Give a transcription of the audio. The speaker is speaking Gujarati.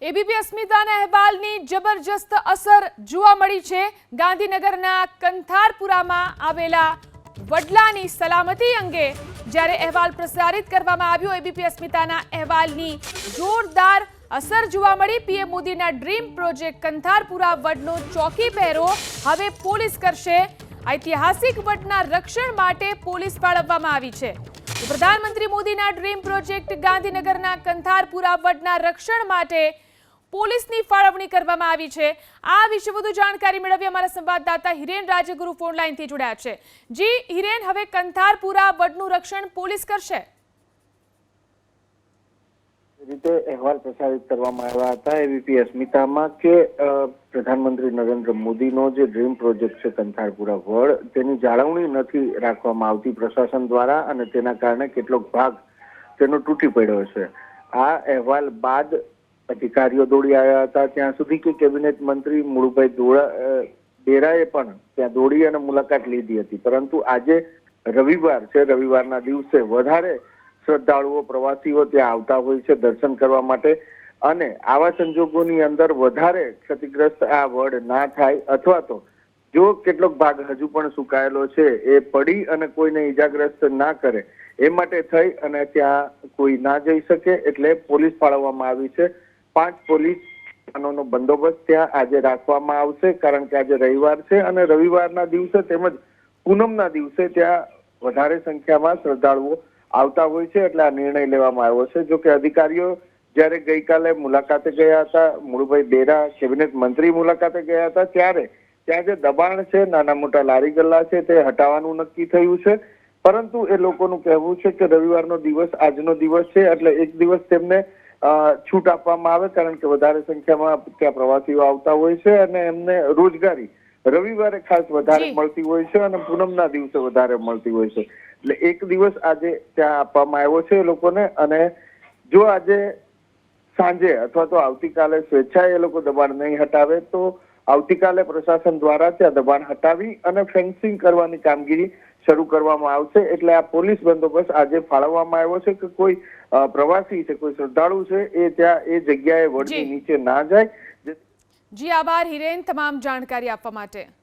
એબીપી અસ્મિતાના અહેવાલની જબરજસ્ત અસર જોવા મળી છે। ગાંધીનગરના કંથારપુરામાં આવેલા વડલાની સલામતી અંગે જ્યારે અહેવાલ પ્રસારિત કરવામાં આવ્યો, એબીપી અસ્મિતાના અહેવાલની જોરદાર અસર જોવા મળી। પીએમ મોદીના ડ્રીમ પ્રોજેક્ટ કંથારપુરા વડનો ચોકી પહેરો હવે પોલીસ કરશે। ઐતિહાસિક વડના રક્ષણ માટે પોલીસ ફાળવવામાં આવી છે। પ્રધાનમંત્રી મોદીના ડ્રીમ પ્રોજેક્ટ ગાંધીનગરના કંથારપુરા વડના રક્ષણ માટે પોલીસની ફાળવણી કરવામાં આવી છે। આ વિશે વધુ જાણકારી મેળવી અમારા સંવાદદાતા હિરેન રાજગુરુ ફોન લાઈનથી જોડાયા છે। જી હિરેન, હવે કંથારપુરા વડનું રક્ષણ પોલીસ કરશે? રીતે અહેવાલ પ્રસારિત કરવામાં આવ્યા હતા એબીપી અસ્મિતામાં કે પ્રધાનમંત્રી નરેન્દ્ર મોદીનો જે ડ્રીમ પ્રોજેક્ટ છે કંથારપુરા વડ, તેની જાળવણી નથી રાખવામાં આવતી પ્રશાસન દ્વારા અને તેના કારણે કેટલોક ભાગ તેનો તૂટી પડ્યો છે। આ અહેવાલ બાદ અધિકારીઓ દોડી આવ્યા હતા ત્યાં સુધી કે કેબિનેટ મંત્રી મુળુભાઈ બેરાએ પણ ત્યાં દોડી અને મુલાકાત લીધી હતી, પરંતુ આજે રવિવાર છે, રવિવારના દિવસે વધારે શ્રદ્ધાળુઓ પ્રવાસીઓ ત્યાં આવતા હોય છે દર્શન કરવા માટે, અને આવા સંજોગોની અંદર વધારે ક્ષતિગ્રસ્ત આ વડ ના થાય અથવા તો જો કેટલોક ભાગ હજુ પણ સુકાયેલો છે એ પડી અને કોઈને ઈજાગ્રસ્ત ના કરે એ માટે થઈ અને ત્યાં કોઈ ના જઈ શકે એટલે પોલીસ ફાળવવામાં આવી છે। 5 પોલીસ વાહનોનો બંદોબસ્ત ત્યાં આજે રાખવામાં આવશે, કારણ કે આજે રવિવાર છે અને રવિવારના દિવસે તેમજ પૂનમના દિવસે ત્યાં વધારે સંખ્યામાં શ્રદ્ધાળુઓ આવતા હોય છે એટલે આ નિર્ણય લેવામાં આવ્યો છે। જો કે અધિકારીઓ જ્યારે ગઈકાલે મુલાકાતે ગયા હતા, મુળુભાઈ બેરા કેબિનેટ મંત્રી મુલાકાતે ગયા હતા, ત્યારે ત્યાં જે દબાણ છે, નાના મોટા લારી ગલ્લા છે, તે હટાવવાનું નક્કી થયું છે, પરંતુ એ લોકોનું કહેવું છે કે રવિવારનો દિવસ આજનો દિવસ છે એટલે એક દિવસ તેમને છૂટ આપવામાં આવે, કારણ કે વધારે સંખ્યામાં ત્યાં પ્રવાસીઓ આવતા હોય છે અને એમને રોજગારી રવિવારે ખાસ વધારે મળતી હોય છે અને પૂનમના દિવસે વધારે મળતી હોય છે, એટલે એક દિવસ આજે ત્યાં આપવામાં આવ્યો છે એ લોકોને। અને જો આજે સાંજે અથવા તો આવતીકાલે સ્વેચ્છાએ એ લોકો દબાણ નહીં હટાવે તો આવતીકાલે પ્રશાસન દ્વારા ત્યાં દબાણ હટાવી અને ફેન્સિંગ કરવાની કામગીરી શરૂ કરવામાં આવશે। એટલે આ પોલીસ બંદોબસ્ત આજે ફાળવવામાં આવ્યો છે કે કોઈ પ્રવાસી છે, કોઈ શ્રદ્ધાળુ છે એ ત્યાં એ જગ્યાએ વડની નીચે ના જાય। જી આભાર હિરેન, તમામ જાણકારી આપવા માટે।